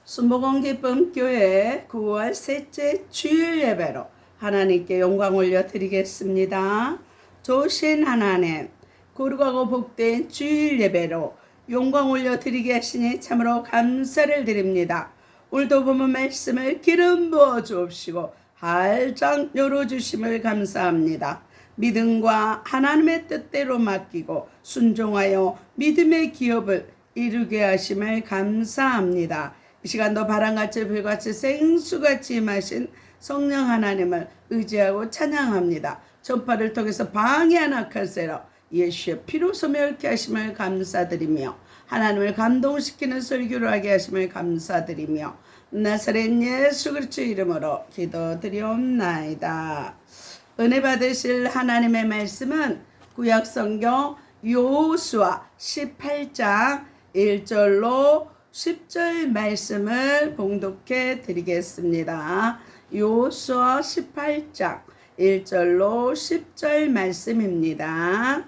순복음 기쁨 교회 9월 셋째 주일 예배로 하나님께 영광 올려 드리겠습니다. 좋으신 하나님, 거룩하고 복된 주일 예배로 영광 올려 드리게 하시니 참으로 감사를 드립니다. 오늘도 보면 말씀을 기름 부어 주옵시고 활짝 열어주심을 감사합니다. 믿음과 하나님의 뜻대로 맡기고 순종하여 믿음의 기업을 이루게 하심을 감사합니다. 이 시간도 바람같이 불같이 생수같이 임하신 성령 하나님을 의지하고 찬양합니다. 전파를 통해서 방해한 악할세로 예수의 피로 소멸케 하심을 감사드리며 하나님을 감동시키는 설교를 하게 하심을 감사드리며 나사렛 예수 그리스도의 이름으로 기도드리옵나이다. 은혜 받으실 하나님의 말씀은 구약성경 여호수아 18장 1절로 10절 말씀을 봉독해 드리겠습니다. 여호수아 18장 1절로 10절 말씀입니다.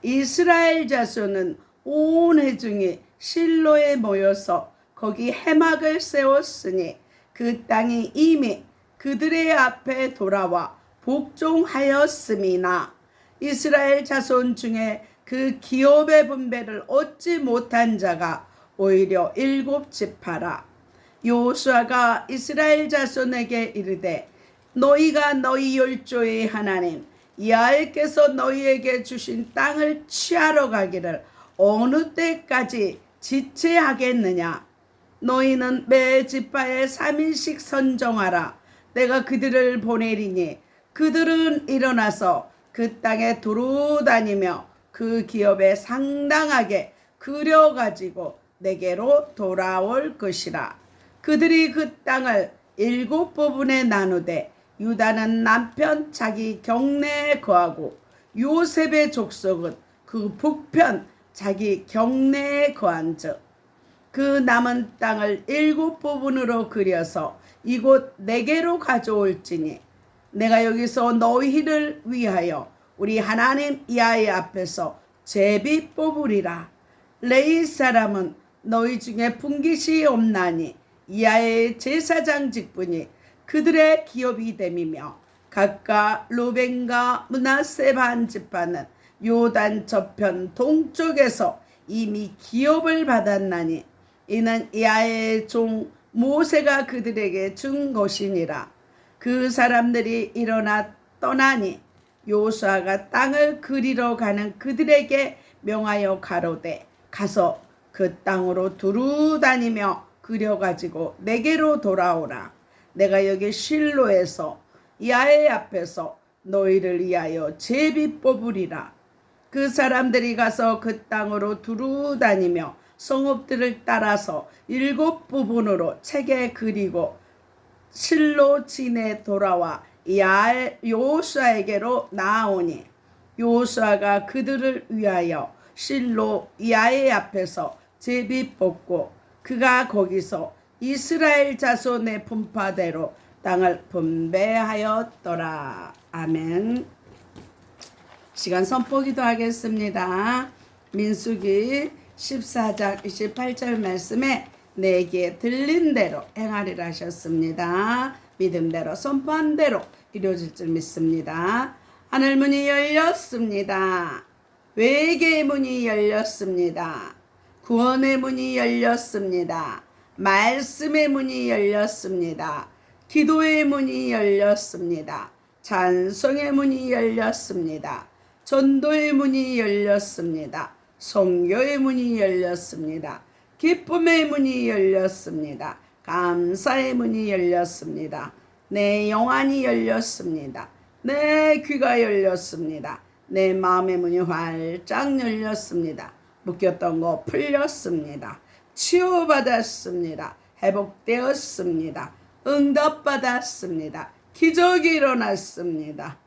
이스라엘 자손은 온 회중이 실로에 모여서 거기 회막을 세웠으니 그 땅이 이미 그들의 앞에 돌아와 복종하였음이나 이스라엘 자손 중에 그 기업의 분배를 얻지 못한 자가 오히려 7지파라. 여호수아가 이스라엘 자손에게 이르되 너희가 너희 열조의 하나님 야훼께서 너희에게 주신 땅을 취하러 가기를 어느 때까지 지체하겠느냐. 너희는 매 지파에 3일씩 선정하라. 내가 그들을 보내리니 그들은 일어나서 그 땅에 두루 다니며 그 기업에 상당하게 그려가지고 내게로 돌아올 것이라. 그들이 그 땅을 7부분에 나누되 유다는 남편 자기 경내에 거하고 요셉의 족속은 그 북편 자기 경내에 거한즉 그 남은 땅을 7부분으로 그려서 이곳 내게로 가져올지니 내가 여기서 너희를 위하여 우리 하나님 야훼 앞에서 제비 뽑으리라. 레위 사람은 너희 중에 분깃이 없나니 야훼의 제사장 직분이 그들의 기업이 됨이며 각각 루벤과 므낫세 반 지파는 요단 저편 동쪽에서 이미 기업을 받았나니 이는 야훼의 종 모세가 그들에게 준 것이니라. 그 사람들이 일어나 떠나니 여호수아가 땅을 그리러 가는 그들에게 명하여 가로되 가서 그 땅으로 두루 다니며 그려가지고 내게로 돌아오라. 내가 여기 실로에서 야훼 앞에서 너희를 위하여 제비 뽑으리라. 그 사람들이 가서 그 땅으로 두루 다니며 성읍들을 따라서 7부분으로 책에 그리고 실로 진에 돌아와 여호수아에게로 나아오니 여호수아가 그들을 위하여 실로 야훼 앞에서 제비 뽑고 그가 거기서 이스라엘 자손의 분파대로 땅을 분배하였더라. 아멘. 시간 선포기도 하겠습니다. 민수기 14장 28절 말씀에 내게 들린 대로 행하리라 하셨습니다. 믿음대로 선포한 대로 이루어질 줄 믿습니다. 하늘문이 열렸습니다. 회개의 문이 열렸습니다. 구원의 문이 열렸습니다. 말씀의 문이 열렸습니다. 기도의 문이 열렸습니다. 찬송의 문이 열렸습니다. 전도의 문이 열렸습니다. 선교의 문이 열렸습니다. 기쁨의 문이 열렸습니다. 감사의 문이 열렸습니다. 내 영안이 열렸습니다. 내 귀가 열렸습니다. 내 마음의 문이 활짝 열렸습니다. 묶였던 거 풀렸습니다. 치유받았습니다. 회복되었습니다. 응답받았습니다. 기적이 일어났습니다.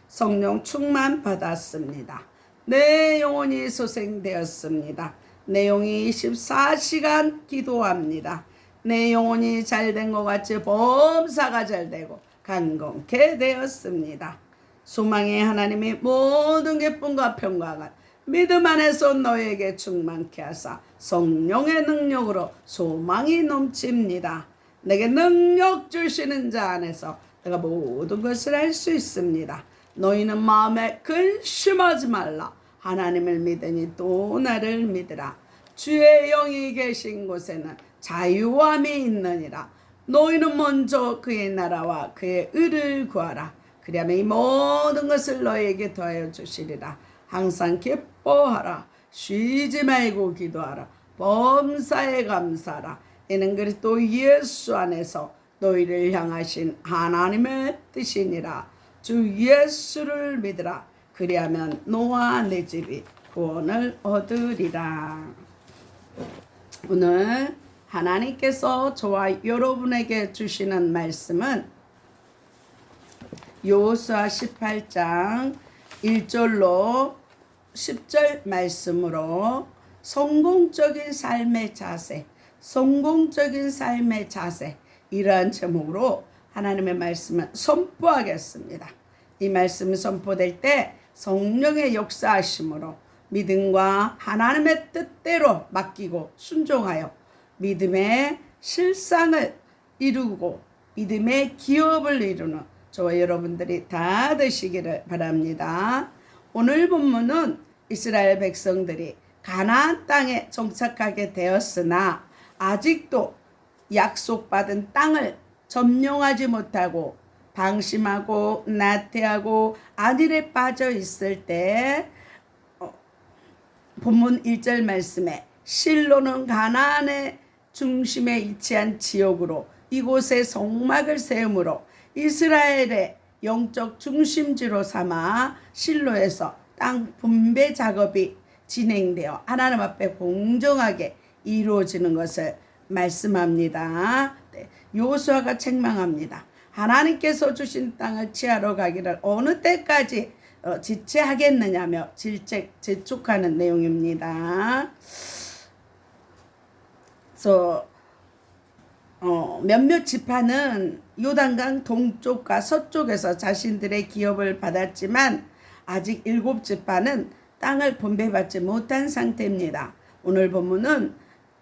성령 충만 받았습니다. 내 영혼이 소생되었습니다. 내 영이 24시간 기도합니다. 내 영혼이 잘된 것 같이 범사가 잘되고 간건케 되었습니다. 소망의 하나님의 모든 기쁨과 평강을 믿음 안에서 너에게 충만케 하사 성령의 능력으로 소망이 넘칩니다. 내게 능력 주시는 자 안에서 내가 모든 것을 할 수 있습니다. 너희는 마음에 근심하지 말라. 하나님을 믿으니 또 나를 믿으라. 주의 영이 계신 곳에는 자유함이 있느니라. 너희는 먼저 그의 나라와 그의 의를 구하라. 그리하면 이 모든 것을 너희에게 더하여 주시리라. 항상 기뻐하라. 쉬지 말고 기도하라. 범사에 감사하라. 이는 그리스도 예수 안에서 너희를 향하신 하나님의 뜻이니라. 주 예수를 믿으라. 그리하면 너와 내 집이 구원을 얻으리라. 오늘 하나님께서 저와 여러분에게 주시는 말씀은 여호수아 18장 1절로 10절 말씀으로 성공적인 삶의 자세, 성공적인 삶의 자세, 이러한 제목으로 하나님의 말씀을 선포하겠습니다. 이 말씀이 선포될 때 성령의 역사하심으로 믿음과 하나님의 뜻대로 맡기고 순종하여 믿음의 실상을 이루고 믿음의 기업을 이루는 저와 여러분들이 다 되시기를 바랍니다. 오늘 본문은 이스라엘 백성들이 가나안 땅에 정착하게 되었으나 아직도 약속받은 땅을 점령하지 못하고 방심하고 나태하고 안일에 빠져 있을 때 본문 1절 말씀에 실로는 가나안의 중심에 위치한 지역으로 이곳에 성막을 세우므로 이스라엘의 영적 중심지로 삼아 실로에서 땅 분배 작업이 진행되어 하나님 앞에 공정하게 이루어지는 것을 말씀합니다. 네, 여호수아가 책망합니다. 하나님께서 주신 땅을 취하러 가기를 어느 때까지 지체하겠느냐며 재촉하는 내용입니다. 그래서 몇몇 지파는 요단강 동쪽과 서쪽에서 자신들의 기업을 받았지만 아직 7지파는 땅을 분배받지 못한 상태입니다. 오늘 본문은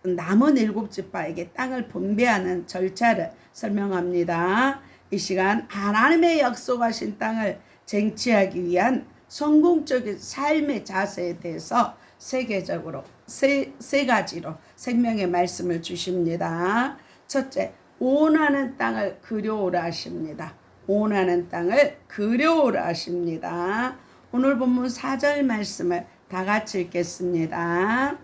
남은 7지파에게 땅을 분배하는 절차를 설명합니다. 이 시간 하나님의 약속하신 땅을 쟁취하기 위한 성공적인 삶의 자세에 대해서 세계적으로 세 가지로 생명의 말씀을 주십니다. 첫째, 원하는 땅을 그려오라 하십니다. 원하는 땅을 그려오라 하십니다. 오늘 본문 4절 말씀을 다 같이 읽겠습니다.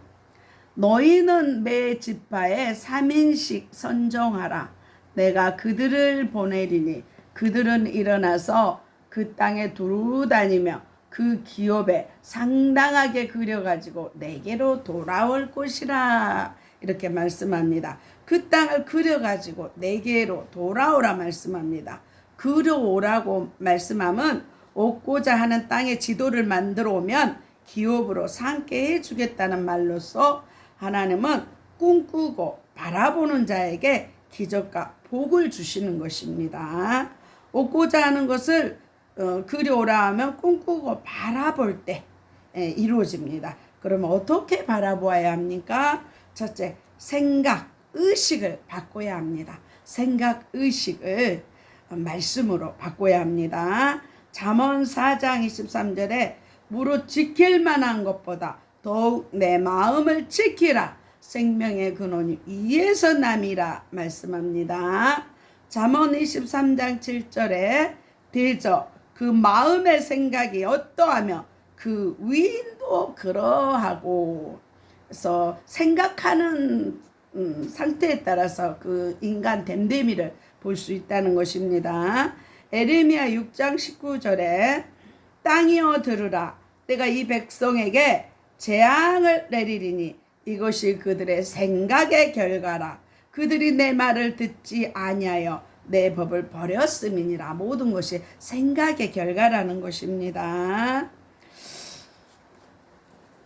너희는 매 지파에 3인씩 선정하라. 내가 그들을 보내리니 그들은 일어나서 그 땅에 두루 다니며 그 기업에 상당하게 그려가지고 내게로 돌아올 것이라. 이렇게 말씀합니다. 그 땅을 그려가지고 내게로 돌아오라 말씀합니다. 그려오라고 말씀하면 얻고자 하는 땅의 지도를 만들어 오면 기업으로 삼게 해주겠다는 말로서 하나님은 꿈꾸고 바라보는 자에게 기적과 복을 주시는 것입니다. 얻고자 하는 것을 그려오라 하면 꿈꾸고 바라볼 때 이루어집니다. 그러면 어떻게 바라보아야 합니까? 첫째, 생각, 의식을 바꿔야 합니다. 생각, 의식을 말씀으로 바꿔야 합니다. 잠언 4장 23절에 무릇 지킬 만한 것보다 더욱 내 마음을 지키라. 생명의 근원이 이에서 남이라 말씀합니다. 잠언 23장 7절에 대저 그 마음의 생각이 어떠하며 그 위인도 그러하고. 그래서 생각하는 상태에 따라서 그 인간 됨됨이를 볼 수 있다는 것입니다. 에레미야 6장 19절에 땅이여 들으라. 내가 이 백성에게 재앙을 내리리니 이것이 그들의 생각의 결과라. 그들이 내 말을 듣지 아니하여 내 법을 버렸음이니라. 모든 것이 생각의 결과라는 것입니다.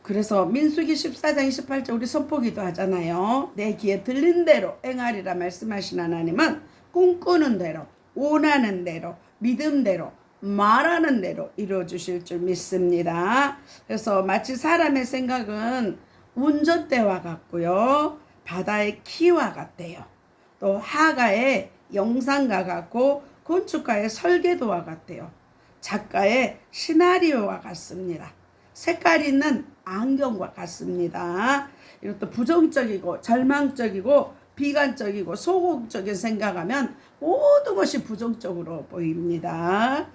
그래서 민수기 14장 28절 우리 선포기도 하잖아요. 내 귀에 들린 대로 행하리라 말씀하신 하나님은 꿈꾸는 대로, 원하는 대로, 믿음대로 말하는 대로 이루어 주실 줄 믿습니다. 그래서 마치 사람의 생각은 운전대와 같고요. 바다의 키와 같대요. 또 화가의 영상과 같고 건축가의 설계도와 같대요. 작가의 시나리오와 같습니다. 색깔 있는 안경과 같습니다. 이것도 부정적이고 절망적이고 비관적이고 소극적인 생각하면 모든 것이 부정적으로 보입니다.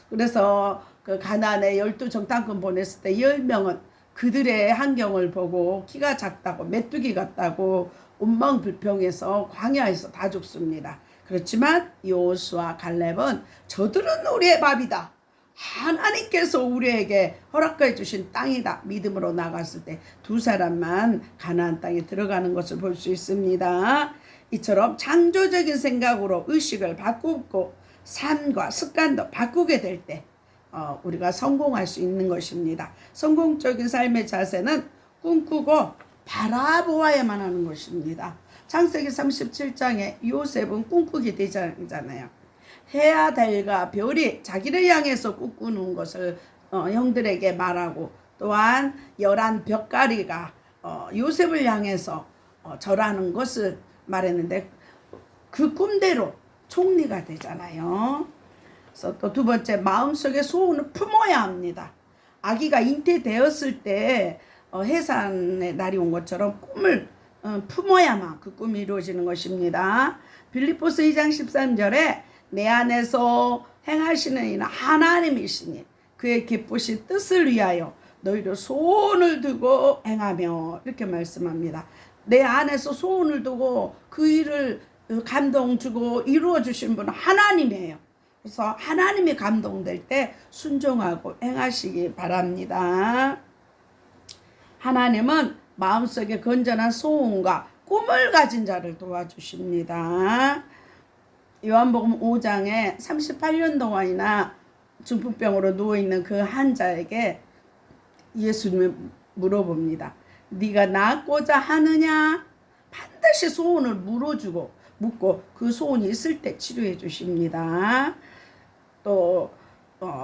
그래서 그 가나안에 12정탐꾼 보냈을 때 10명은 그들의 환경을 보고 키가 작다고 메뚜기 같다고 원망불평해서 광야에서 다 죽습니다. 그렇지만 여호수아 갈렙은 저들은 우리의 밥이다. 하나님께서 우리에게 허락해 주신 땅이다. 믿음으로 나갔을 때 두 사람만 가나안 땅에 들어가는 것을 볼 수 있습니다. 이처럼 창조적인 생각으로 의식을 바꾸고 삶과 습관도 바꾸게 될 때 우리가 성공할 수 있는 것입니다. 성공적인 삶의 자세는 꿈꾸고 바라보아야만 하는 것입니다. 창세기 37장에 요셉은 꿈꾸기 대장이잖아요. 해와 달과 별이 자기를 향해서 꿈꾸는 것을 형들에게 말하고, 또한 11 벽가리가 요셉을 향해서 절하는 것을 말했는데 그 꿈대로 총리가 되잖아요. 그래서 또 두 번째, 마음속에 소원을 품어야 합니다. 아기가 잉태되었을 때 해산의 날이 온 것처럼 꿈을 품어야만 그 꿈이 이루어지는 것입니다. 빌립보서 2장 13절에 내 안에서 행하시는 이는 하나님이시니 그의 기쁘신 뜻을 위하여 너희를 소원을 두고 행하며, 이렇게 말씀합니다. 내 안에서 소원을 두고 그 일을 감동 주고 이루어 주신 분은 하나님이에요. 그래서 하나님이 감동될 때 순종하고 행하시기 바랍니다. 하나님은 마음속에 건전한 소원과 꿈을 가진 자를 도와주십니다. 요한복음 5장에 38년 동안이나 중풍병으로 누워있는 그 환자에게 예수님이 물어봅니다. 네가 낫고자 하느냐? 반드시 소원을 묻고 그 소원이 있을 때 치료해 주십니다. 또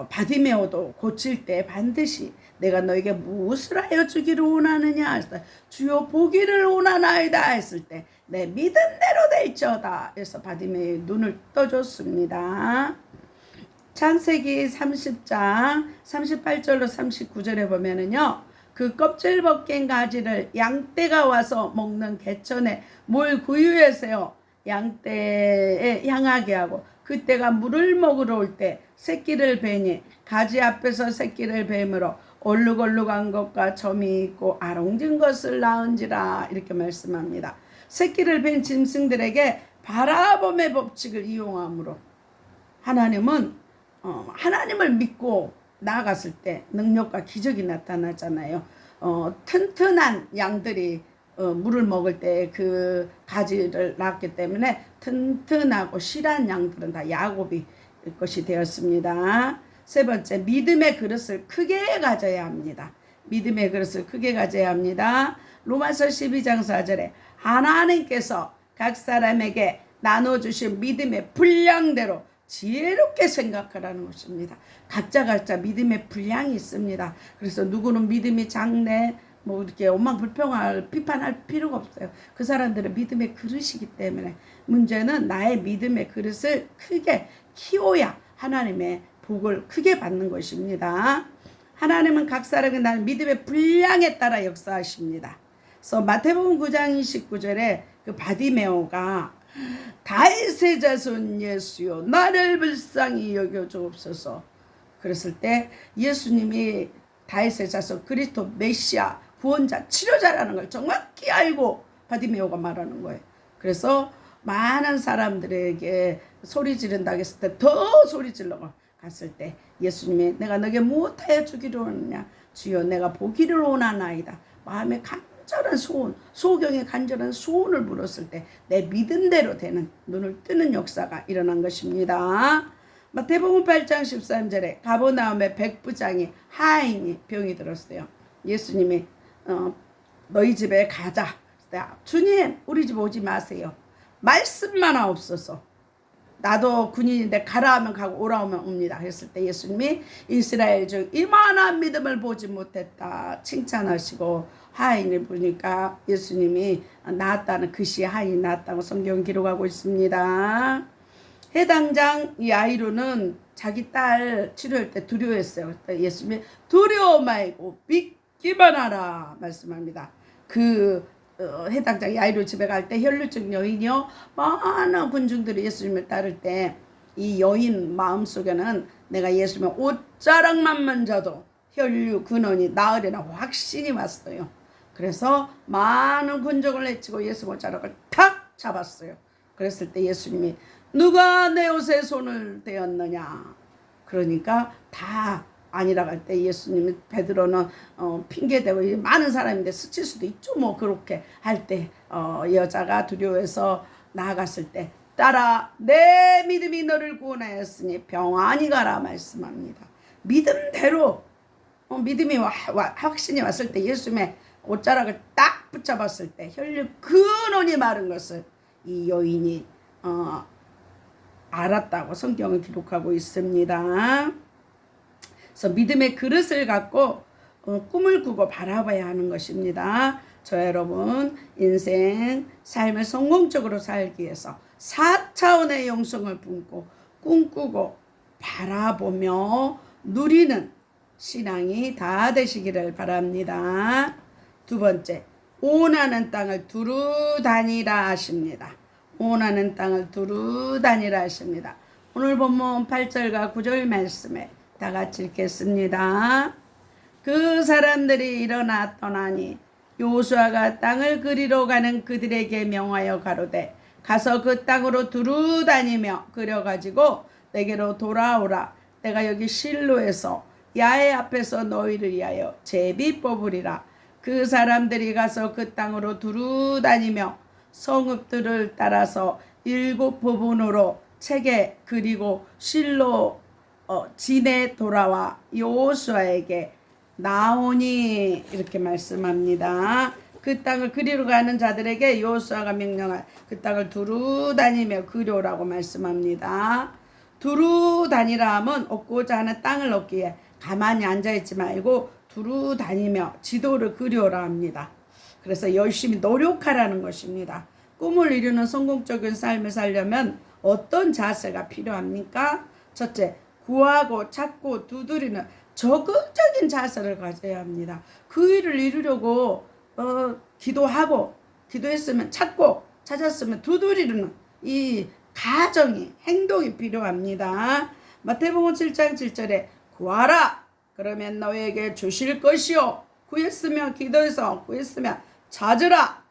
바디메오도 고칠 때 반드시 내가 너에게 무엇을 하여 주기를 원하느냐 했을 때 주여 보기를 원하나이다 했을 때 내 믿음대로 될지어다 해서 바디메오의 눈을 떠줬습니다. 창세기 30장 38절로 39절에 보면은요, 그 껍질 벗긴 가지를 양떼가 와서 먹는 개천에 물 구유에서요 양떼에 향하게 하고, 그때가 물을 먹으러 올 때 새끼를 베니 가지 앞에서 새끼를 뱀으로 얼룩얼룩한 것과 점이 있고 아롱진 것을 낳은지라, 이렇게 말씀합니다. 새끼를 벤 짐승들에게 바라봄의 법칙을 이용함으로 하나님은 하나님을 믿고 나아갔을 때 능력과 기적이 나타나잖아요. 튼튼한 양들이 물을 먹을 때 그 가지를 낳았기 때문에 튼튼하고 실한 양들은 다 야곱이 것이 되었습니다. 세 번째, 믿음의 그릇을 크게 가져야 합니다. 믿음의 그릇을 크게 가져야 합니다. 로마서 12장 4절에 하나님께서 각 사람에게 나눠주신 믿음의 분량대로 지혜롭게 생각하라는 것입니다. 각자 믿음의 분량이 있습니다. 그래서 누구는 믿음이 작네, 이렇게 비판할 필요가 없어요. 그 사람들은 믿음의 그릇이기 때문에, 문제는 나의 믿음의 그릇을 크게 키워야 하나님의 복을 크게 받는 것입니다. 하나님은 각 사람에게 나는 믿음의 분량에 따라 역사하십니다. 그래서 마태복음 9장 29절에 그 바디메오가 다윗의 자손 예수여 나를 불쌍히 여겨 주옵소서 그랬을 때 예수님이 다윗의 자손 그리스도 메시아 구원자 치료자라는 걸 정확히 알고 바디메오가 말하는 거예요. 그래서 많은 사람들에게 소리 지른다고 했을 때 더 소리 질러 갔을 때 예수님이 내가 너에게 무엇하여 주기를 원하냐? 주여 내가 보기를 원하나이다. 마음에 간절한 소원, 소경의 간절한 소원을 물었을 때 내 믿음대로 되는 눈을 뜨는 역사가 일어난 것입니다. 마태복음 8장 13절에 가버나움의 백부장이 하인이 병이 들었어요. 예수님이 너희 집에 가자. 주님 우리 집 오지 마세요. 말씀만 하옵소서. 나도 군인인데 가라 하면 가고 오라 하면 옵니다. 했을 때 예수님이 이스라엘 중 이만한 믿음을 보지 못했다 칭찬하시고 하인을 보니까 예수님이 낳았다는 그 시에 하인이 낳았다고 성경 기록하고 있습니다. 해당장 야이로는 자기 딸 치료할 때 두려워했어요. 예수님이 두려워 말고 믿기만 하라 말씀합니다. 해당장 야이로 집에 갈 때 혈류증 여인이요 많은 군중들이 예수님을 따를 때 이 여인 마음속에는 내가 예수님의 옷자락만 만져도 혈류 근원이 나으리라 확신이 왔어요. 그래서 많은 군중을 내치고 예수 옷자락을 탁 잡았어요. 그랬을 때 예수님이 누가 내 옷에 손을 대었느냐. 그러니까 다 아니라 할 때 예수님이 베드로는 핑계대고 많은 사람인데 스칠 수도 있죠. 뭐 그렇게 할 때 여자가 두려워해서 나아갔을 때 딸아 내 믿음이 너를 구원하였으니 평안히 가라 말씀합니다. 믿음대로 믿음이 확신이 왔을 때 예수님의 옷자락을 딱 붙잡았을 때 혈류 근원이 마른 것을 이 여인이 알았다고 성경을 기록하고 있습니다. 그래서 믿음의 그릇을 갖고 꿈을 꾸고 바라봐야 하는 것입니다. 저 여러분 인생 삶을 성공적으로 살기 위해서 4차원의 영성을 품고 꿈꾸고 바라보며 누리는 신앙이 다 되시기를 바랍니다. 두 번째, 원하는 땅을 두루 다니라 하십니다. 원하는 땅을 두루 다니라 하십니다. 오늘 본문 8절과 9절 말씀에 다 같이 읽겠습니다. 그 사람들이 일어나 떠나니 여호수아가 땅을 그리러 가는 그들에게 명하여 가로되 가서 그 땅으로 두루 다니며 그려가지고 내게로 돌아오라. 내가 여기 실로에서 야훼 앞에서 너희를 위하여 제비 뽑으리라. 그 사람들이 가서 그 땅으로 두루 다니며 성읍들을 따라서 7 부분으로 채게 그리고 실로 진에 돌아와 여호수아에게 나오니 이렇게 말씀합니다. 그 땅을 그리러 가는 자들에게 여호수아가 명령할 그 땅을 두루 다니며 그려오라고 말씀합니다. 두루 다니라 하면 얻고자 하는 땅을 얻기에 가만히 앉아있지 말고 두루 다니며 지도를 그려오라 합니다. 그래서 열심히 노력하라는 것입니다. 꿈을 이루는 성공적인 삶을 살려면 어떤 자세가 필요합니까? 첫째, 구하고 찾고 두드리는 적극적인 자세를 가져야 합니다. 그 일을 이루려고 기도하고 기도했으면 찾고 찾았으면 두드리는 이 가정이 행동이 필요합니다. 마태복음 7장 7절에 구하라 그러면 너에게 주실 것이요 구했으면 기도해서 구했으면 찾으라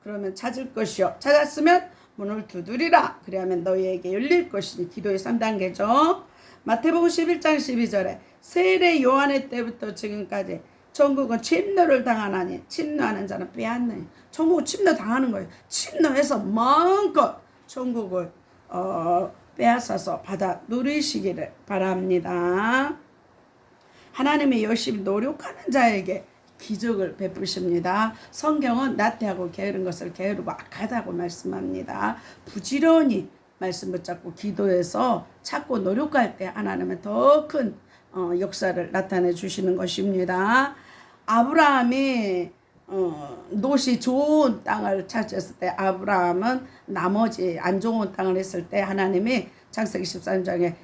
그러면 찾을 것이요 찾았으면 문을 두드리라 그러면 너희에게 열릴 것이니 기도의 3단계죠. 마태복음 11장 12절에 세례 요한의 때부터 지금까지 천국은 침노를 당하나니 침노하는 자는 빼앗느니 천국은 침노 당하는 거예요. 침노해서 마음껏 천국을 빼앗아서 받아 누리시기를 바랍니다. 하나님이 열심히 노력하는 자에게 기적을 베푸십니다. 성경은 나태하고 게으른 것을 게으르고 악하다고 말씀합니다. 부지런히 말씀 붙잡고 기도해서 찾고 노력할 때 하나님은 더 큰 역사를 나타내 주시는 것입니다. 아브라함이 롯이 좋은 땅을 찾았을 때 아브라함은 나머지 안 좋은 땅을 했을 때 하나님이 창세기 13장에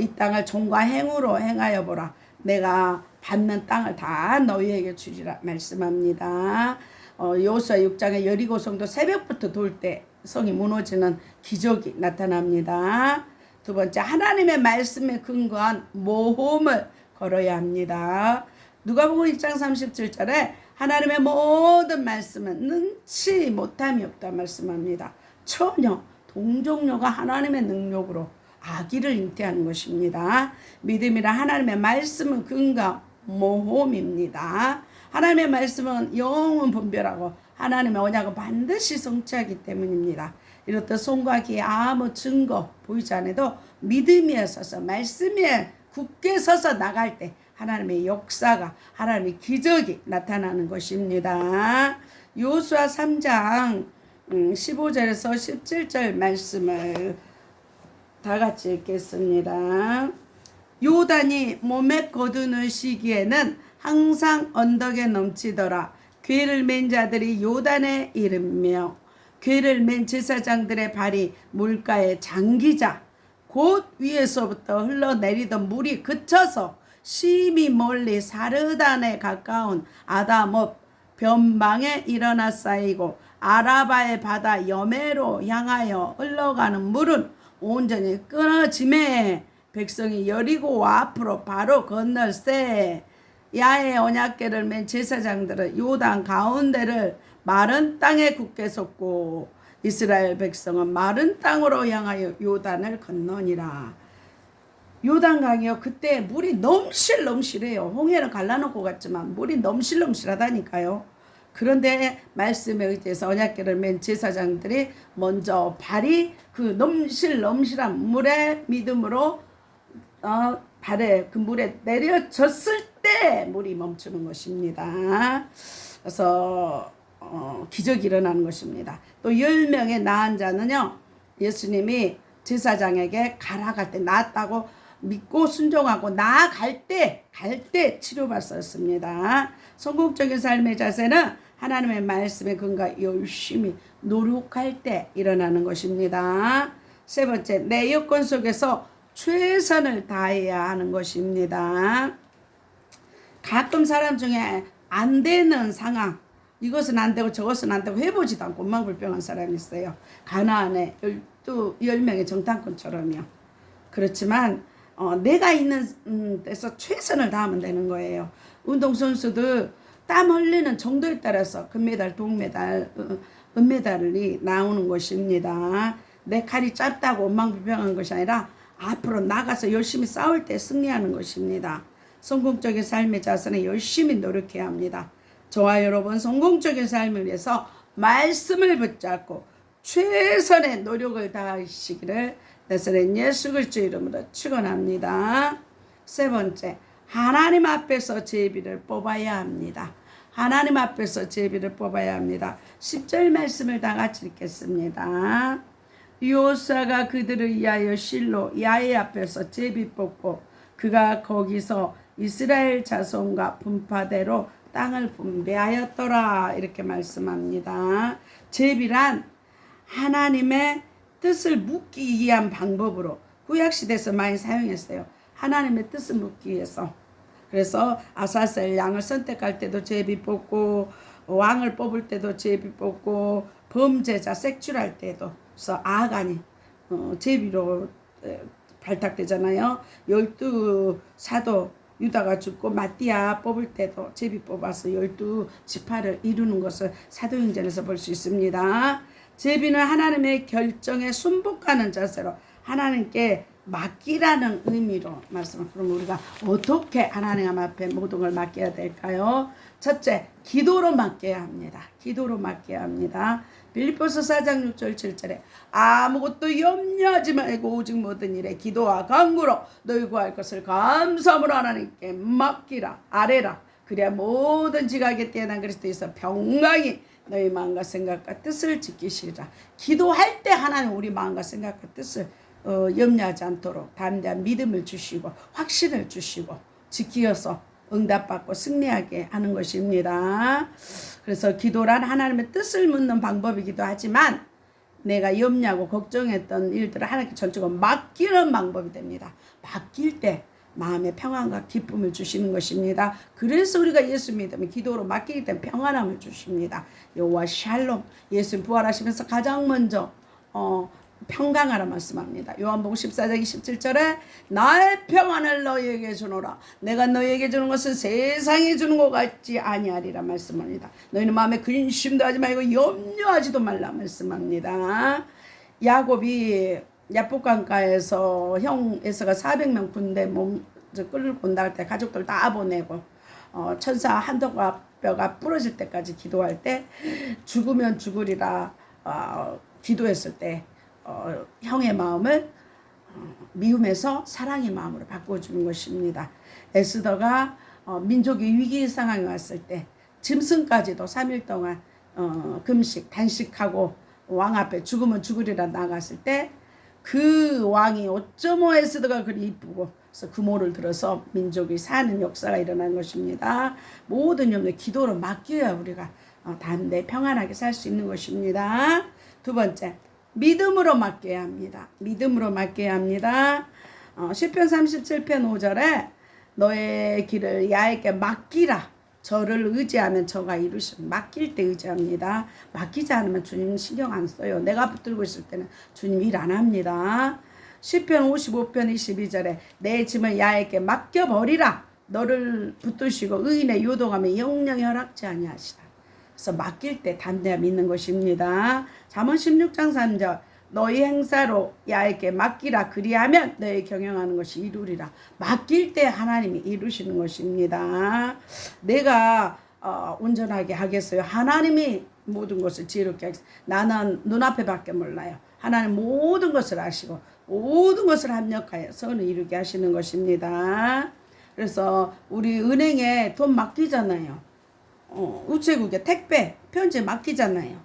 이 땅을 종과 행으로 행하여 보라. 내가 받는 땅을 다 너희에게 주리라 말씀합니다. 여호수아 6장에 여리고 성도 새벽부터 돌 때 성이 무너지는 기적이 나타납니다. 두 번째, 하나님의 말씀에 근거한 모험을 걸어야 합니다. 누가복음 1장 37절에 하나님의 모든 말씀은 능치 못함이 없다 말씀합니다. 전혀 동정녀가 하나님의 능력으로 아기를 잉태하는 것입니다. 믿음이라 하나님의 말씀은 근거 모험입니다. 하나님의 말씀은 영원 분별하고 하나님의 언약은 반드시 성취하기 때문입니다. 이렇듯 손과 귀에 아무 증거 보이지 않아도 믿음에 서서 말씀에 굳게 서서 나갈 때 하나님의 역사가 하나님의 기적이 나타나는 것입니다. 여호수아 3장 15절에서 17절 말씀을 다 같이 읽겠습니다. 요단이 몸에 거두는 시기에는 항상 언덕에 넘치더라. 괴를 맨 자들이 요단에 이르며 괴를 맨 제사장들의 발이 물가에 잠기자 곧 위에서부터 흘러내리던 물이 그쳐서 심히 멀리 사르단에 가까운 아담업 변방에 일어나 쌓이고 아라바의 바다 여매로 향하여 흘러가는 물은 온전히 끊어짐에 백성이 여리고와 앞으로 바로 건널세. 야의 언약궤를 맨 제사장들은 요단 가운데를 마른 땅에 굳게 섰고 이스라엘 백성은 마른 땅으로 향하여 요단을 건너니라. 요단강이요, 그때 물이 넘실넘실해요. 홍해는 갈라놓고 갔지만 물이 넘실넘실하다니까요. 그런데 말씀에 의지해서 언약궤를 맨 제사장들이 먼저 발이 그 넘실넘실한 물에 믿음으로 발에 그 물에 내려졌을 때 물이 멈추는 것입니다. 그래서 기적이 일어나는 것입니다. 또 10명의 나은 자는요, 예수님이 제사장에게 가라 갈 때 나았다고 믿고 순종하고 나아갈 때 치료받았습니다. 성공적인 삶의 자세는 하나님의 말씀에 근거해 열심히 노력할 때 일어나는 것입니다. 세 번째, 내 여건 속에서 최선을 다해야 하는 것입니다. 가끔 사람 중에 안 되는 상황, 이것은 안 되고 저것은 안 되고 해보지도 않고 엉망불평한 사람이 있어요. 가나안의 10명의 정탐꾼처럼요. 그렇지만 내가 있는 데서 최선을 다하면 되는 거예요. 운동선수들 땀 흘리는 정도에 따라서 금메달, 동메달, 은메달이 나오는 것입니다. 내 칼이 짧다고 엉망불평한 것이 아니라 앞으로 나가서 열심히 싸울 때 승리하는 것입니다. 성공적인 삶의 자세는 열심히 노력해야 합니다. 저와 여러분 성공적인 삶을 위해서 말씀을 붙잡고 최선의 노력을 다하시기를 나사렛 예수 그리스도의 이름으로 축원합니다. 세 번째, 하나님 앞에서 제비를 뽑아야 합니다. 하나님 앞에서 제비를 뽑아야 합니다. 10절 말씀을 다 같이 읽겠습니다. 요사가 그들을 위하여 실로 야훼 앞에서 제비 뽑고 그가 거기서 이스라엘 자손과 분파대로 땅을 분배하였더라. 이렇게 말씀합니다. 제비란 하나님의 뜻을 묻기 위한 방법으로 구약시대에서 많이 사용했어요. 하나님의 뜻을 묻기 위해서. 그래서 아사셀 양을 선택할 때도 제비 뽑고 왕을 뽑을 때도 제비 뽑고 범죄자 색출할 때도. 그래서 아간이 제비로 발탁되잖아요. 12사도 유다가 죽고 마띠아 뽑을 때도 제비 뽑아서 12지파를 이루는 것을 사도행전에서 볼 수 있습니다. 제비는 하나님의 결정에 순복하는 자세로 하나님께 맡기라는 의미로 말씀을. 그럼 우리가 어떻게 하나님 앞에 모든 걸 맡겨야 될까요? 첫째, 기도로 맡겨야 합니다. 기도로 맡겨야 합니다. 빌립보서 4장 6절 7절에 아무것도 염려하지 말고 오직 모든 일에 기도와 간구로 너희 구할 것을 감사함으로 하나님께 맡기라 아뢰라. 그래야 모든 지각에 뛰어난 그리스도에서 평강이 너희 마음과 생각과 뜻을 지키시리라. 기도할 때 하나님 우리 마음과 생각과 뜻을 염려하지 않도록 담대한 믿음을 주시고 확신을 주시고 지키어서 응답받고 승리하게 하는 것입니다. 그래서 기도란 하나님의 뜻을 묻는 방법이기도 하지만 내가 염려하고 걱정했던 일들을 하나님께 전적으로 맡기는 방법이 됩니다. 맡길 때 마음의 평안과 기쁨을 주시는 것입니다. 그래서 우리가 예수 믿으면 기도로 맡기기 때문에 평안함을 주십니다. 여호와 샬롬, 예수 부활하시면서 가장 먼저 평강하라 말씀합니다. 요한복음 14장 27절에 나의 평안을 너희에게 주노라. 내가 너희에게 주는 것은 세상이 주는 것 같지 아니하리라 말씀합니다. 너희는 마음에 근심도 하지 말고 염려하지도 말라 말씀합니다. 야곱이 야복강가에서 형 에서가 400명 군대 끌고 온다 할 때 가족들 다 보내고 천사 한동과 뼈가 부러질 때까지 기도할 때 죽으면 죽으리라 기도했을 때 형의 마음을 미움에서 사랑의 마음으로 바꿔주는 것입니다. 에스더가 민족이 위기 상황이 왔을 때 짐승까지도 3일 동안 금식 단식하고 왕 앞에 죽으면 죽으리라 나갔을 때 그 왕이 5.5 에스더가 그리 이쁘고 그래서 그 모를 들어서 민족이 사는 역사가 일어난 것입니다. 모든 염려 기도로 맡겨야 우리가 담대 평안하게 살 수 있는 것입니다. 두 번째, 믿음으로 맡겨야 합니다. 믿음으로 맡겨야 합니다. 시편 37편 5절에 너의 길을 야에게 맡기라. 저를 의지하면 저가 이루시면 맡길 때 의지합니다. 맡기지 않으면 주님 신경 안 써요. 내가 붙들고 있을 때는 주님 일 안 합니다. 시편 55편 22절에 내 짐을 야에게 맡겨버리라. 너를 붙드시고 의인의 요동함에 영영이 허락지 아니하시다. 그래서 맡길 때 담대함 있는 것입니다. 잠언 16장 3절 너희 행사로 야에게 맡기라. 그리하면 너희 경영하는 것이 이루리라. 맡길 때 하나님이 이루시는 것입니다. 내가 온전하게 하겠어요. 하나님이 모든 것을 지혜롭게 하겠어요. 나는 눈앞에밖에 몰라요. 하나님 모든 것을 아시고 모든 것을 합력하여 선을 이루게 하시는 것입니다. 그래서 우리 은행에 돈 맡기잖아요. 우체국에 택배 편지 맡기잖아요.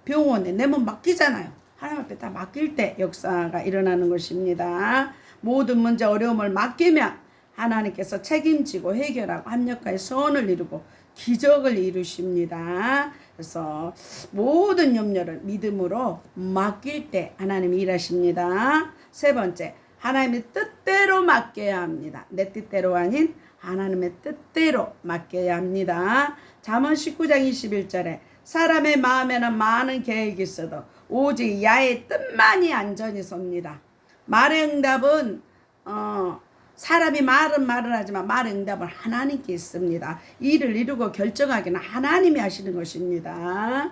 병원에 내 몸 맡기잖아요. 하나님 앞에 다 맡길 때 역사가 일어나는 것입니다. 모든 문제 어려움을 맡기면 하나님께서 책임지고 해결하고 합력하여 선을 이루고 기적을 이루십니다. 그래서 모든 염려를 믿음으로 맡길 때 하나님이 일하십니다. 세 번째, 하나님의 뜻대로 맡겨야 합니다. 내 뜻대로 아닌 하나님의 뜻대로 맡겨야 합니다. 잠언 19장 21절에 사람의 마음에는 많은 계획이 있어도 오직 야의 뜻만이 안전히 섭니다. 말의 응답은 사람이 말은 말을 하지만 말의 응답은 하나님께 있습니다. 일을 이루고 결정하기는 하나님이 하시는 것입니다.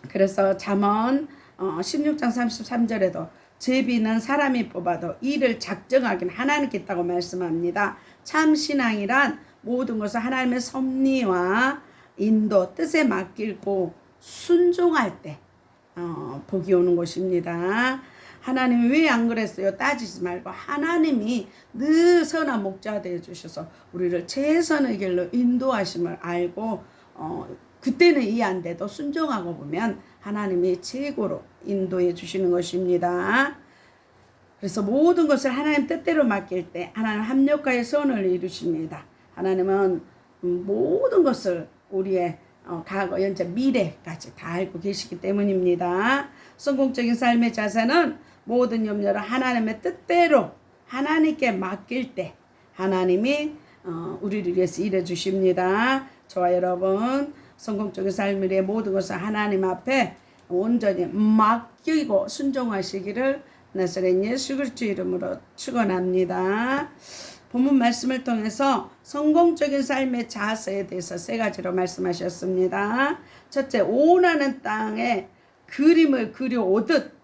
그래서 잠언 16장 33절에도 제비는 사람이 뽑아도 일을 작정하기는 하나님께 있다고 말씀합니다. 참 신앙이란 모든 것을 하나님의 섭리와 인도 뜻에 맡기고 순종할 때 복이 오는 것입니다. 하나님이 왜 안 그랬어요? 따지지 말고 하나님이 늘 선한 목자 되어 주셔서 우리를 최선의 길로 인도하심을 알고 그때는 이해 안 돼도 순종하고 보면 하나님이 최고로 인도해 주시는 것입니다. 그래서 모든 것을 하나님 뜻대로 맡길 때 하나님 합력하여 선을 이루십니다. 하나님은 모든 것을 우리의 과거, 현재, 미래까지 다 알고 계시기 때문입니다. 성공적인 삶의 자세는 모든 염려를 하나님의 뜻대로 하나님께 맡길 때 하나님이 우리를 위해서 일해 주십니다. 저와 여러분 성공적인 삶을 위해 모든 것을 하나님 앞에 온전히 맡기고 순종하시기를 나사렛 예수 그리스도의 이름으로 축원합니다. 본문 말씀을 통해서 성공적인 삶의 자세에 대해서 세 가지로 말씀하셨습니다. 첫째, 원하는 땅에 그림을 그려오듯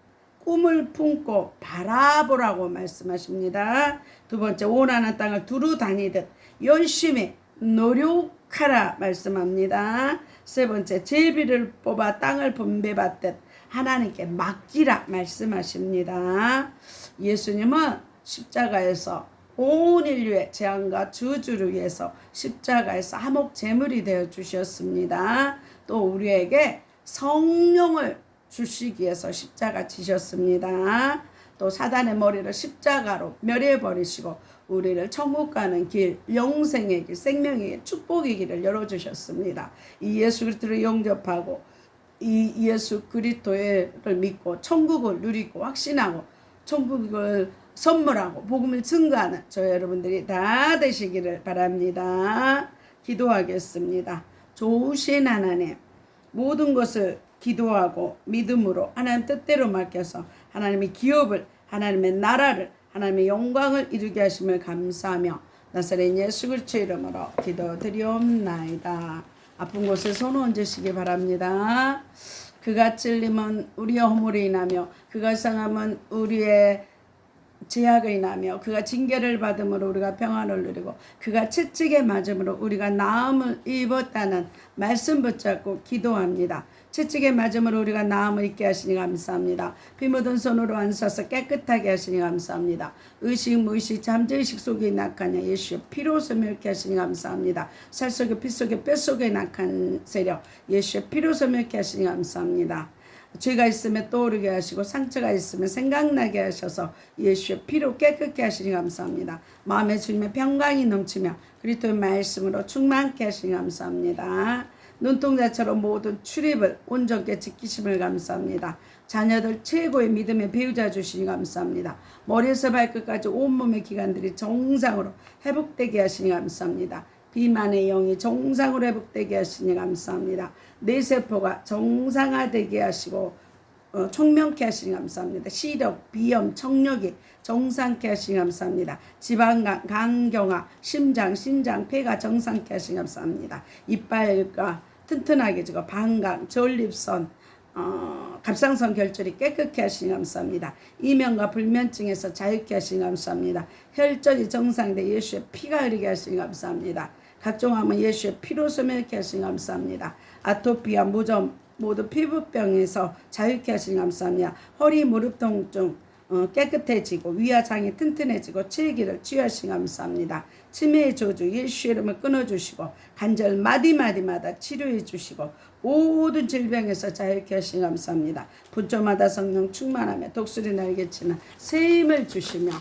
꿈을 품고 바라보라고 말씀하십니다. 두 번째, 원하는 땅을 두루 다니듯 열심히 노력하라 말씀합니다. 세 번째, 제비를 뽑아 땅을 분배받듯 하나님께 맡기라 말씀하십니다. 예수님은 십자가에서 온 인류의 재앙과 저주를 위해서 십자가에서 화목 제물이 되어 주셨습니다. 또 우리에게 성령을 주시기 위해서 십자가 지셨습니다. 또 사단의 머리를 십자가로 멸해 버리시고 우리를 천국 가는 길, 영생의 길, 생명의 길, 축복의 길을 열어 주셨습니다. 이 예수 그리스도를 영접하고 이 예수 그리스도를 믿고 천국을 누리고 확신하고 천국을 선물하고 복음을 증거하는 저 여러분들이 다 되시기를 바랍니다. 기도하겠습니다. 좋으신 하나님, 모든 것을 기도하고 믿음으로 하나님 뜻대로 맡겨서 하나님의 기업을, 하나님의 나라를, 하나님의 영광을 이루게 하심을 감사하며 나사렛 예수 그리스도의 이름으로 기도드리옵나이다. 아픈 곳에 손 얹으시기 바랍니다. 그가 찔림은 우리의 허물이 인하며 그가 상함은 우리의 제약을 인하며 그가 징계를 받음으로 우리가 평안을 누리고 그가 채찍에 맞음으로 우리가 나음을 입었다는 말씀 붙잡고 기도합니다. 채찍에 맞음으로 우리가 나음을 입게 하시니 감사합니다. 피 묻은 손으로 안 써서 깨끗하게 하시니 감사합니다. 의식 무의식 잠재의식 속에 낙하냐 예수의 피로 소멸케 하시니 감사합니다. 살 속에 피 속에 뼈 속에 낙한 세력 예수의 피로 소멸케 하시니 감사합니다. 죄가 있으면 떠오르게 하시고 상처가 있으면 생각나게 하셔서 예수의 피로 깨끗게 하시니 감사합니다. 마음의 주님의 평강이 넘치며 그리스도의 말씀으로 충만케 하시니 감사합니다. 눈동자처럼 모든 출입을 온전케 지키심을 감사합니다. 자녀들 최고의 믿음의 배우자 주시니 감사합니다. 머리에서 발끝까지 온몸의 기관들이 정상으로 회복되게 하시니 감사합니다. 비만의 영이 정상으로 회복되게 하시니 감사합니다. 뇌세포가 정상화되게 하시고 총명케 하시니 감사합니다. 시력, 비염, 청력이 정상케 하시니 감사합니다. 지방간, 간경화, 심장, 신장, 폐가 정상케 하시니 감사합니다. 이빨과 튼튼하게 지고 방광, 전립선, 갑상선 결절이 깨끗게 하시니 감사합니다. 이명과 불면증에서 자유케 하시니 감사합니다. 혈전이 정상돼 예수의 피가 흐르게 하시니 감사합니다. 각종 암은 예수의 피로 소멸케 하시니 감사합니다. 아토피와 무좀 모두 피부병에서 자유케 하시니 감사합니다. 허리 무릎 통증 깨끗해지고 위와 장이 튼튼해지고 치기를 치유하시니 감사합니다. 치매의 저주 예수의 이름을 끊어주시고 관절 마디마디마다 치료해 주시고 모든 질병에서 자유케 하시니 감사합니다. 분조마다 성령 충만하며 독수리 날개치는 새 힘을 주시며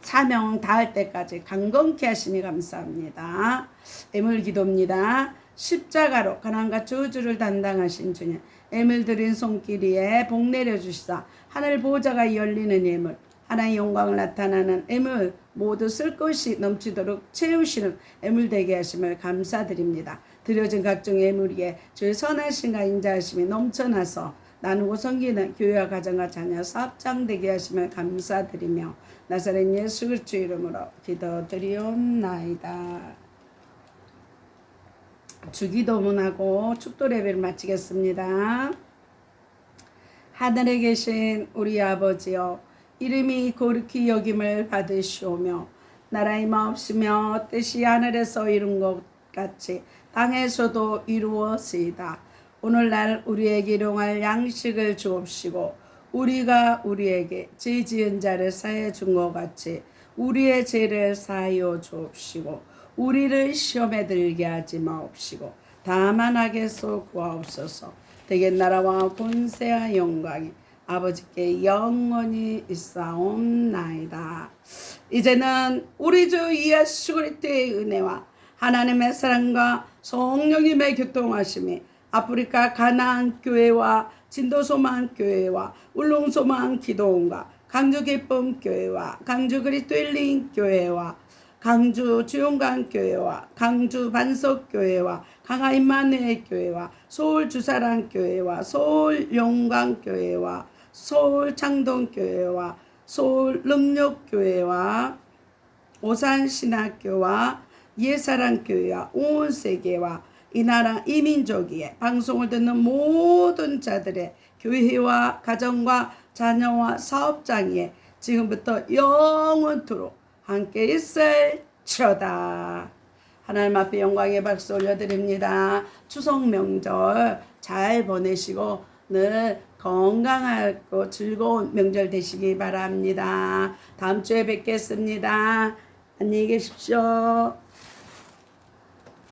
사명 닿을 때까지 강건케 하시니 감사합니다. 애물 기도입니다. 십자가로 가난과 저주를 담당하신 주님, 애물 드린 손길 위에 복 내려주시사 하늘 보좌가 열리는 애물, 하나의 영광을 나타나는 애물 모두 쓸 것이 넘치도록 채우시는 애물 되게 하심을 감사드립니다. 드려진 각종 애물 위에 주의 선하심과 인자하심이 넘쳐나서 나누고 섬기는 교회와 가정과 자녀 사업장 되게 하심을 감사드리며 나사렛 예수 그리스도의 이름으로 기도드리옵나이다. 주기도문하고 축도 예배를 마치겠습니다. 하늘에 계신 우리 아버지여, 이름이 거룩히 여김을 받으시오며 나라의 마옵시며 뜻이 하늘에서 이룬 것 같이 땅에서도 이루어지이다. 오늘날 우리에게 일용할 양식을 주옵시고 우리가 우리에게 죄 지은 자를 사해 준 것 같이 우리의 죄를 사하여 주옵시고 우리를 시험에 들게 하지 마옵시고 다만 악에서 구하옵소서. 대개 나라와 권세와 영광이 아버지께 영원히 있사옵나이다. 이제는 우리 주 예수 그리스도의 은혜와 하나님의 사랑과 성령님의 교통하심이 아프리카 가나안 교회와 진도소망 교회와 울릉소망 기도원과 강주 기쁨 교회와 강주 그리스도 힐링 교회와 강주 주용강 교회와 강주 반석 교회와 강화 임마누엘 교회와 서울 주사랑 교회와 서울 용강 교회와 서울 창동 교회와 서울 능력 교회와 오산 신학교와 예사랑 교회와 온 세계와 이 나라 이민족이에 방송을 듣는 모든 자들의 교회와 가정과 자녀와 사업장에 지금부터 영원토록 함께 있을지어다. 하나님 앞에 영광의 박수 올려드립니다. 추석 명절 잘 보내시고 늘 건강하고 즐거운 명절 되시기 바랍니다. 다음 주에 뵙겠습니다. 안녕히 계십시오.